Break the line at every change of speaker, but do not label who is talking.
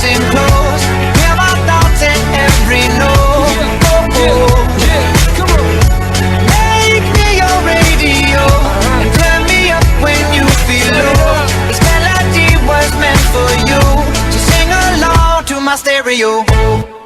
listen close. Hear my thoughts in every note. Make me your radio and turn me up when you feel low. This melody was meant for you, so sing along to my stereo.